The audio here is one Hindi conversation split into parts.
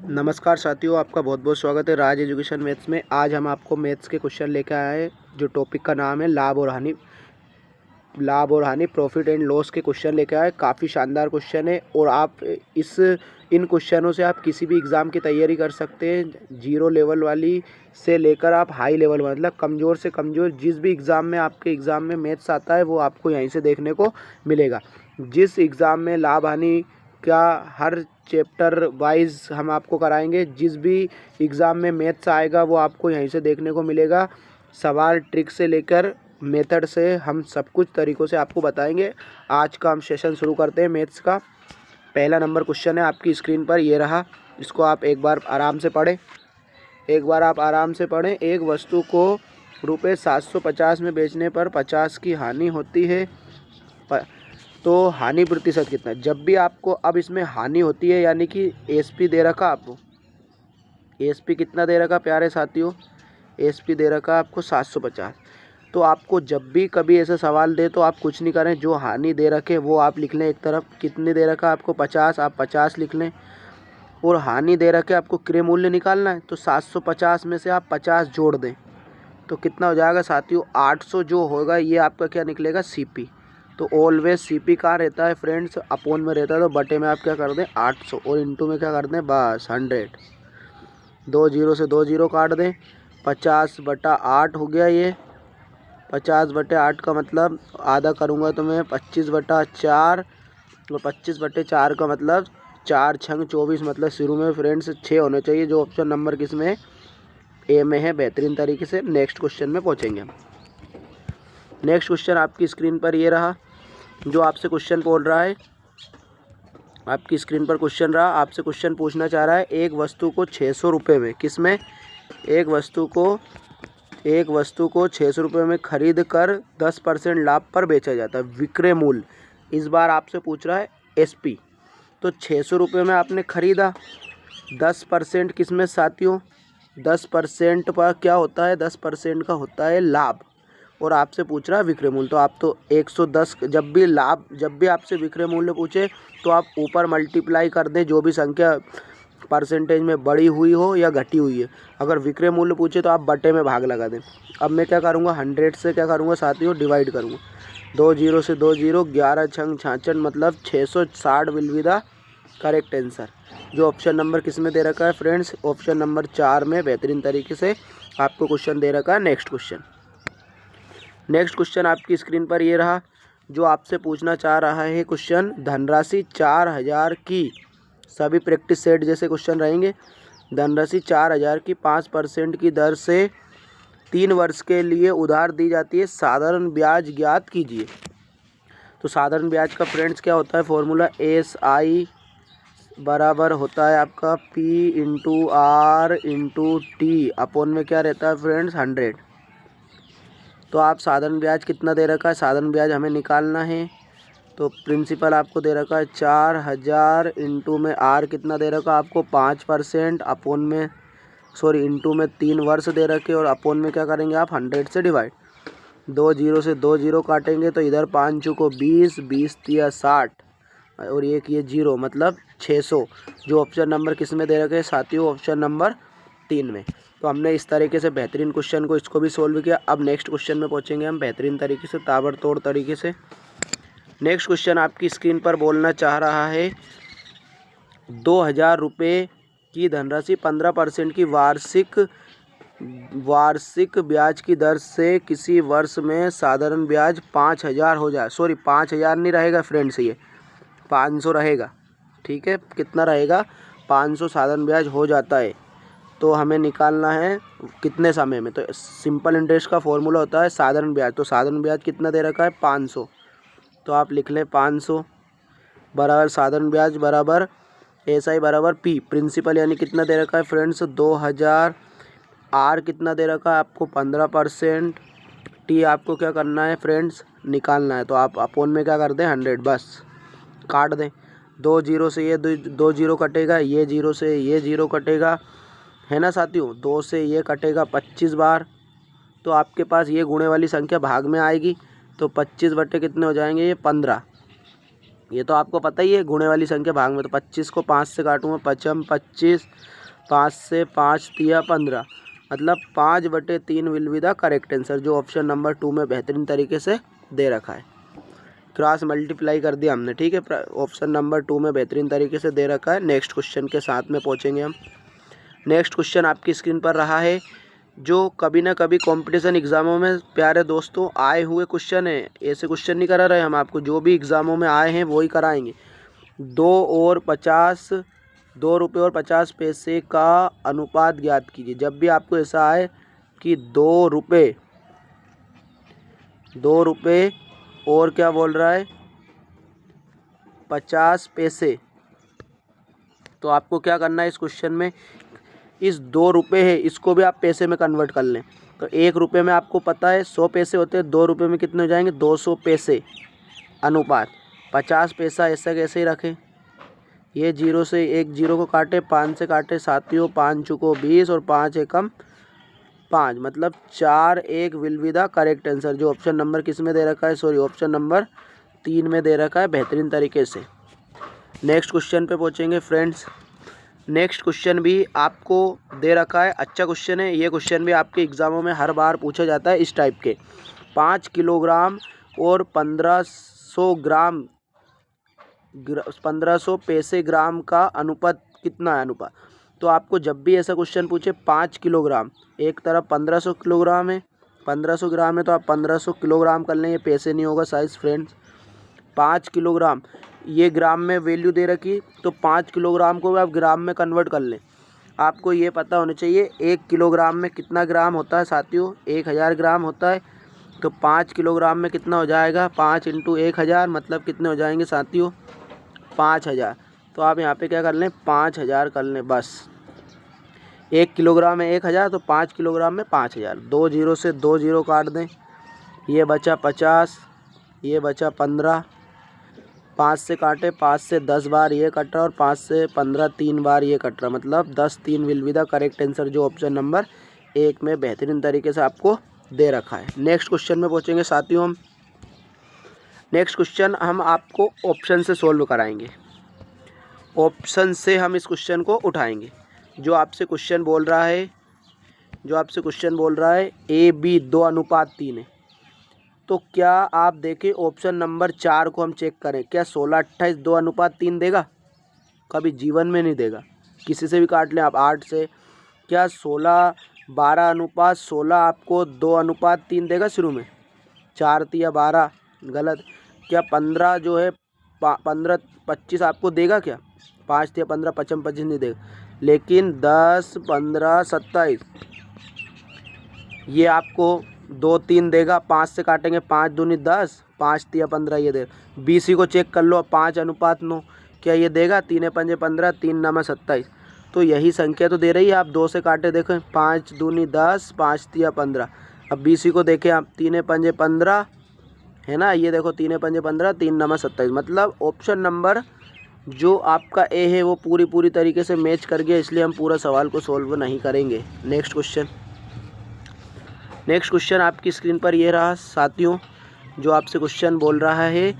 नमस्कार साथियों, आपका बहुत बहुत स्वागत है राज एजुकेशन मैथ्स में। आज हम आपको मैथ्स के क्वेश्चन लेकर आए हैं जो टॉपिक का नाम है लाभ और हानि प्रॉफिट एंड लॉस के क्वेश्चन लेकर आए। काफ़ी शानदार क्वेश्चन है और आप इन क्वेश्चनों से आप किसी भी एग्ज़ाम की तैयारी कर सकते हैं। जीरो लेवल वाली से लेकर आप हाई लेवल, मतलब कमज़ोर से कमज़ोर जिस भी एग्ज़ाम में आपके एग्ज़ाम में मैथ्स आता है वो आपको यहीं से देखने को मिलेगा। जिस एग्ज़ाम में लाभ हानि का हर चैप्टर वाइज हम आपको कराएंगे। जिस भी एग्ज़ाम में मैथ्स आएगा वो आपको यहीं से देखने को मिलेगा। सवाल ट्रिक से लेकर मेथड से हम सब कुछ तरीक़ों से आपको बताएंगे। आज का हम सेशन शुरू करते हैं मैथ्स का। पहला नंबर क्वेश्चन है आपकी स्क्रीन पर, ये रहा। इसको आप एक बार आराम से पढ़ें। एक वस्तु को रुपये 750 में बेचने पर 50 की हानि होती है, तो हानि प्रतिशत कितना है। जब भी आपको अब इसमें हानि होती है यानी कि एसपी दे रखा आपको, एसपी कितना दे रखा प्यारे साथियों, एसपी दे रखा आपको 750। तो आपको जब भी कभी ऐसा सवाल दे तो आप कुछ नहीं करें, जो हानि दे रखे वो आप लिख लें एक तरफ। कितने दे रखा आपको 50, आप 50 लिख लें। और हानि दे रखे आपको क्रय मूल्य निकालना है, तो 750 में से आप 50 जोड़ दें तो कितना हो जाएगा साथियों, 800 जो होगा ये आपका क्या निकलेगा, सीपी। तो ऑलवेज सीपी कहाँ रहता है फ्रेंड्स, अपोन में रहता है। तो बटे में आप क्या कर दें 800 और इंटू में क्या कर दें बस 100। 2 जीरो से 2 जीरो काट दें, 50/8 हो गया ये। 50/8 का मतलब आधा करूँगा तो मैं 25/4, और 25/4 का मतलब 4 छंग 24, मतलब शुरू में फ्रेंड्स 6 होने चाहिए, जो ऑप्शन नंबर किस में ए में है। बेहतरीन तरीके से नेक्स्ट क्वेश्चन में पहुँचेंगे हम। नेक्स्ट क्वेश्चन आपकी स्क्रीन पर ये रहा, जो आपसे क्वेश्चन बोल रहा है। आपकी स्क्रीन पर क्वेश्चन रहा, आपसे क्वेश्चन पूछना चाह रहा है एक वस्तु को 600 रुपये में, किस में, एक वस्तु को 600 रुपये में खरीद कर 10% लाभ पर बेचा जाता है, विक्रय मूल्य। इस बार आपसे पूछ रहा है एसपी। तो 600 रुपये में आपने खरीदा, 10% किस में साथियों, 10% पर क्या होता है, 10% का होता है लाभ। और आपसे पूछ रहा है विक्रय मूल्य, तो आप तो 110, जब भी आपसे विक्रय मूल्य पूछे तो आप ऊपर मल्टीप्लाई कर दें, जो भी संख्या परसेंटेज में बढ़ी हुई हो या घटी हुई है। अगर विक्रय मूल्य पूछे तो आप बटे में भाग लगा दें। अब मैं क्या करूँगा, 100 से क्या करूँगा साथियों, डिवाइड करूँगा। 2 जीरो से 2 जीरो, 11 छंग 66, मतलब 660 will be the correct answer. जो ऑप्शन नंबर किस में दे रखा है फ्रेंड्स, ऑप्शन नंबर 4 में बेहतरीन तरीके से आपको क्वेश्चन दे रखा है। नेक्स्ट क्वेश्चन आपकी स्क्रीन पर ये रहा, जो आपसे पूछना चाह रहा है क्वेश्चन, धनराशि 4000 की, सभी प्रैक्टिस सेट जैसे क्वेश्चन रहेंगे। धनराशि 4000 की 5% की दर से 3 वर्ष के लिए उधार दी जाती है, साधारण ब्याज ज्ञात कीजिए। तो साधारण ब्याज का फ्रेंड्स क्या होता है फॉर्मूला, SI बराबर होता है आपका P/R/T, अपोन में क्या रहता है फ्रेंड्स 100। तो आप साधारण ब्याज कितना दे रखा है, साधारण ब्याज हमें निकालना है। तो प्रिंसिपल आपको दे रखा है 4000, इंटू में आर कितना दे रखा है आपको 5%, अपोन में इंटू में 3 वर्ष दे रखे, और अपोन में क्या करेंगे आप 100 से डिवाइड। 2 जीरो से 2 जीरो काटेंगे तो इधर 5 चुको 20, 20 तिया 60, और एक ये जीरो मतलब 600। जो ऑप्शन नंबर किस में दे रखे हैं साथियों, ऑप्शन नंबर 3 में। तो हमने इस तरीके से बेहतरीन क्वेश्चन को इसको भी सोल्व किया। अब नेक्स्ट क्वेश्चन में पहुंचेंगे हम बेहतरीन तरीके से, ताबड़तोड़ तरीके से। नेक्स्ट क्वेश्चन आपकी स्क्रीन पर बोलना चाह रहा है 2000 रुपये की धनराशि 15% की वार्षिक ब्याज की दर से किसी वर्ष में साधारण ब्याज 5000 हो जाए। 5000 नहीं रहेगा फ्रेंड्स, ये 500 रहेगा। ठीक है, कितना रहेगा 500 साधारण ब्याज हो जाता है। तो हमें निकालना है कितने समय में। तो सिंपल इंटरेस्ट का फॉर्मूला होता है साधारण ब्याज। तो साधारण ब्याज कितना दे रखा है 500, तो आप लिख लें 500 बराबर साधारण ब्याज बराबर SI बराबर P, प्रिंसिपल यानी कितना दे रखा है फ्रेंड्स 2000, R कितना दे रखा है आपको 15%, T आपको क्या करना है फ्रेंड्स निकालना है। तो आप अपोन में क्या कर दें 100, बस काट दें। 2 जीरो से ये 2 जीरो कटेगा, ये जीरो से ये जीरो कटेगा, है ना साथियों। 2 से ये कटेगा 25 बार, तो आपके पास ये गुणे वाली संख्या भाग में आएगी। तो 25 बटे कितने हो जाएंगे ये 15, ये तो आपको पता ही है, गुणे वाली संख्या भाग में। तो 25 को 5 से काटूँगा, पचम 25, 5 से 5 तिया 15, मतलब 5/3 will be the correct answer, जो ऑप्शन नंबर 2 में बेहतरीन तरीके से दे रखा है। क्रॉस मल्टीप्लाई कर दिया हमने, ठीक है, ऑप्शन नंबर 2 में बेहतरीन तरीके से दे रखा है। नेक्स्ट क्वेश्चन के साथ में पहुँचेंगे हम। नेक्स्ट क्वेश्चन आपकी स्क्रीन पर रहा है, जो कभी ना कभी कंपटीशन एग्ज़ामों में प्यारे दोस्तों आए हुए क्वेश्चन है। ऐसे क्वेश्चन नहीं करा रहे हम आपको, जो भी एग्ज़ामों में आए हैं वही कराएंगे। 2 रुपये और 50 पैसे का अनुपात ज्ञात कीजिए। जब भी आपको ऐसा आए कि 2 रुपये और क्या बोल रहा है 50 पैसे, तो आपको क्या करना है इस क्वेश्चन में, इस 2 रुपये है इसको भी आप पैसे में कन्वर्ट कर लें। तो 1 रुपये में आपको पता है 100 पैसे होते हैं, 2 रुपये में कितने हो जाएंगे 200 पैसे, अनुपात 50 पैसा ऐसा कैसे ही रखें। ये 0 से एक 0 को काटे, 5 से काटे साथियों, 5 चुको 20 और 5 एकम 5, मतलब 4 1 will be the correct answer, जो ऑप्शन नंबर किस में दे रखा है, सॉरी ऑप्शन नंबर 3 में दे रखा है बेहतरीन तरीके से। नेक्स्ट क्वेश्चन पे पहुँचेंगे फ्रेंड्स। नेक्स्ट क्वेश्चन भी आपको दे रखा है, अच्छा क्वेश्चन है। ये क्वेश्चन भी आपके एग्ज़ामों में हर बार पूछा जाता है इस टाइप के। 5 किलोग्राम और 1500 पैसे ग्राम का अनुपात कितना है, अनुपात। तो आपको जब भी ऐसा क्वेश्चन पूछे 5 किलोग्राम, एक तरफ 1500 किलोग्राम है, 1500 ग्राम है, तो आप 1500 किलोग्राम कर लें, ये पैसे नहीं होगा साइज फ्रेंड्स। 5 किलोग्राम, ये ग्राम में वैल्यू दे रखी, तो 5 किलोग्राम को भी आप ग्राम में कन्वर्ट कर लें। आपको ये पता होना चाहिए 1 किलोग्राम में कितना ग्राम होता है साथियों, 1000 ग्राम होता है। तो 5 किलोग्राम में कितना हो जाएगा, 5 × 1000, मतलब कितने हो जाएंगे साथियों 5000। तो आप यहाँ पे क्या कर लें 5000 कर लें बस। 1 किलोग्राम में 1000, तो 5 किलोग्राम में 5000। 2 0 से 2 0 काट दें, ये बचा 50, ये बचा 15, 5 से काटे, 5 से 10 बार ये कट रहा और 5 से 15 3 बार ये कट रहा, मतलब 10 3 will be the correct answer, जो ऑप्शन नंबर 1 में बेहतरीन तरीके से आपको दे रखा है। नेक्स्ट क्वेश्चन में पहुँचेंगे साथियों हम। नेक्स्ट क्वेश्चन हम आपको ऑप्शन से सॉल्व कराएंगे, ऑप्शन से हम इस क्वेश्चन को उठाएंगे। जो आपसे क्वेश्चन बोल रहा है AB 2:3 है, तो क्या आप देखें ऑप्शन नंबर 4 को हम चेक करें, क्या 16:28 2:3 देगा? कभी जीवन में नहीं देगा। किसी से भी काट लें आप 8 से, क्या 12:16 आपको 2:3 देगा शुरू में? 4 तिया 12, गलत। क्या 15 जो है 15 25 आपको देगा क्या? 5 तिया 15, 55 25 नहीं देगा। लेकिन 10 15 27 ये आपको 2 3 देगा। 5 से काटेंगे, 5 दूनी 10, 5 तिया 15 ये देगा। BC को चेक कर लो, 5:9, क्या ये देगा? 3 पंजे 15, 3 9 27। तो यही संख्या तो दे रही है। आप 2 से काटे देखें, 5 दूनी 10, 5 तिया 15। अब BC को देखें आप, 3 पंजे 15 है ना, ये देखो 3 पंजे 15, 3 9 27, मतलब ऑप्शन नंबर जो आपका ए है वो पूरी तरीके से मैच कर गया, इसलिए हम पूरा सवाल को सॉल्व नहीं करेंगे। नेक्स्ट क्वेश्चन आपकी स्क्रीन पर ये रहा साथियों। जो आपसे क्वेश्चन बोल रहा है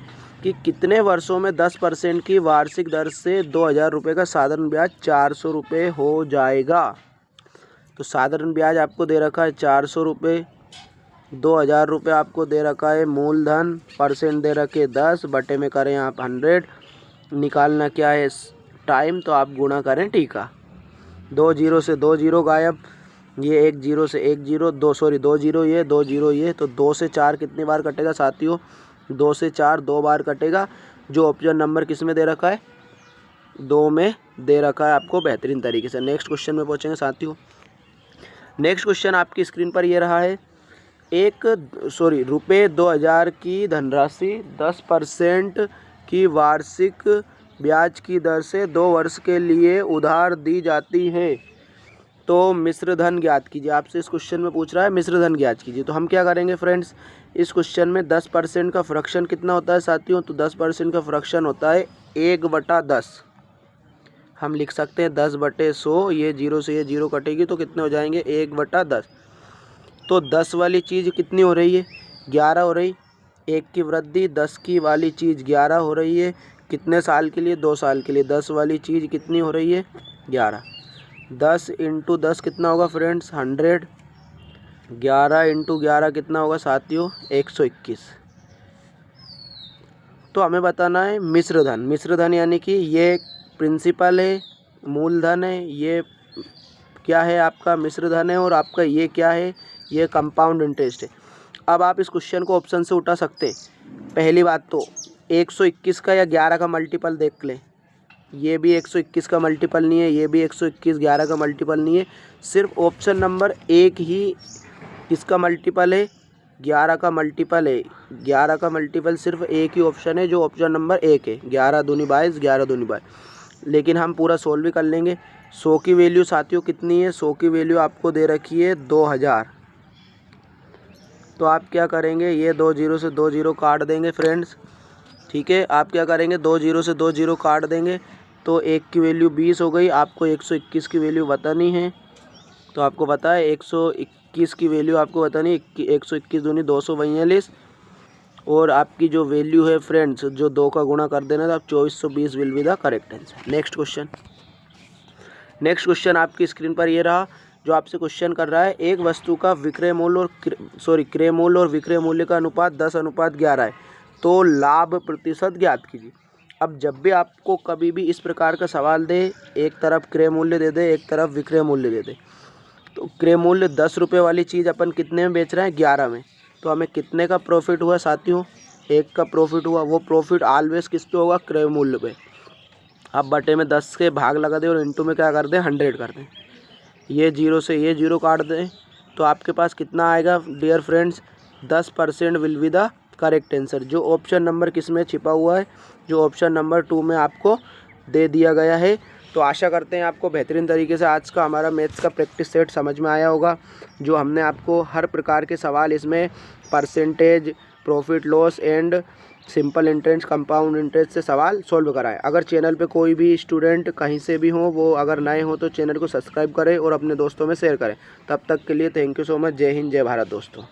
कि कितने वर्षों में 10% की वार्षिक दर से 2000 रुपये का साधारण ब्याज 400 रुपये हो जाएगा। तो साधारण ब्याज आपको दे रखा है 400 रुपये, 2000 रुपये आपको दे रखा है मूलधन, परसेंट दे रखे 10, बटे में करें आप 100, निकालना क्या है टाइम, तो आप गुणा करें टीका। 2 0 से 2 0 गायब, ये 1 0 से 1 0, 2 0 ये 2 0 ये, तो 2 से 4 कितनी बार कटेगा साथियों? 2 से 4 2 बार कटेगा, जो ऑप्शन नंबर किस में दे रखा है? 2 में दे रखा है आपको बेहतरीन तरीके से। नेक्स्ट क्वेश्चन में पहुँचेंगे साथियों। नेक्स्ट क्वेश्चन आपकी स्क्रीन पर ये रहा है, रुपये 2000 की धनराशि 10% की वार्षिक ब्याज की दर से 2 वर्ष के लिए उधार दी जाती है, तो मिश्र धन ज्ञात कीजिए। आपसे इस क्वेश्चन में पूछ रहा है मिश्र धन ज्ञात कीजिए। तो हम क्या करेंगे फ्रेंड्स, इस क्वेश्चन में 10% का फ्रैक्शन कितना होता है साथियों? तो 10% का फ्रैक्शन होता है 1/10। हम लिख सकते हैं 10/100, ये 0 से ये 0 कटेगी तो कितने हो जाएंगे 1/10। तो 10 वाली चीज़ कितनी हो रही है? 11 हो रही। 1 की वृद्धि, 10 की वाली चीज़ 11 हो रही है। कितने साल के लिए? 2 साल के लिए। 10 वाली चीज़ कितनी हो रही है? 11। 10 इंटू 10 कितना होगा फ्रेंड्स? 100। 11 इंटू 11 कितना होगा साथियों? 121। तो हमें बताना है मिश्र धन। मिश्र धन यानी कि ये प्रिंसिपल है, मूलधन है, ये क्या है आपका? मिश्र धन है। और आपका ये क्या है? ये कंपाउंड इंटरेस्ट है। अब आप इस क्वेश्चन को ऑप्शन से उठा सकते हैं। पहली बात तो 121 का या 11 का मल्टीपल देख लें। ये भी 121 का मल्टीपल नहीं है, ये भी 121 11 का मल्टीपल नहीं है। सिर्फ ऑप्शन नंबर 1 ही किसका मल्टीपल है? 11 का मल्टीपल है। 11 का मल्टीपल सिर्फ एक ही ऑप्शन है, जो ऑप्शन नंबर 1 है। 11 दूनी 22, 11 दूनी 22। लेकिन हम पूरा सोल्व भी कर लेंगे। 100 की वैल्यू साथियों कितनी है? 100 की वैल्यू आपको दे रखी है 2000। तो आप क्या करेंगे? ये 2 जीरो से 2 जीरो काट देंगे फ्रेंड्स। ठीक है, आप क्या करेंगे? 2 जीरो से 2 जीरो काट देंगे तो 1 की वैल्यू 20 हो गई। आपको 121 की वैल्यू बतानी है। तो आपको पता है 121 की वैल्यू आपको बतानी है। 121 दूनी 242। और आपकी जो वैल्यू है फ्रेंड्स, जो 2 का गुणा कर देना, तो आप 2420 will be the correct answer. Next question. Next question आपकी स्क्रीन पर ये रहा, जो आपसे क्वेश्चन कर रहा है एक वस्तु का विक्रय मूल्य और क्रय मूल्य और विक्रय मूल्य का अनुपात 10:11 है, तो लाभ प्रतिशत ज्ञात कीजिए। अब जब भी आपको कभी भी इस प्रकार का सवाल दे, एक तरफ क्रय मूल्य दे दे, एक तरफ विक्रय मूल्य दे दे, तो क्रय मूल्य 10 रुपये वाली चीज़ अपन कितने में बेच रहे हैं? 11 में। तो हमें कितने का प्रॉफिट हुआ साथियों? 1 का प्रॉफिट हुआ। वो प्रॉफिट ऑलवेज किस पे होगा? क्रय मूल्य पे। अब बटे में 10 के भाग लगा दें और इंटू में क्या कर दें? 100 कर दें। ये जीरो से ये जीरो काट दें तो आपके पास कितना आएगा dear friends? 10% will be the correct answer, जो ऑप्शन नंबर किस में छिपा हुआ है? जो ऑप्शन नंबर 2 में आपको दे दिया गया है। तो आशा करते हैं आपको बेहतरीन तरीके से आज का हमारा मैथ्स का प्रैक्टिस सेट समझ में आया होगा, जो हमने आपको हर प्रकार के सवाल इसमें percentage, profit loss and simple interest, compound interest से सवाल सोल्व कराएं। अगर चैनल पे कोई भी स्टूडेंट कहीं से भी हो, वो अगर नए हो तो चैनल को सब्सक्राइब करें और अपने दोस्तों में शेयर करें। तब तक के लिए थैंक यू सो मच। जय हिंद, जय भारत दोस्तों।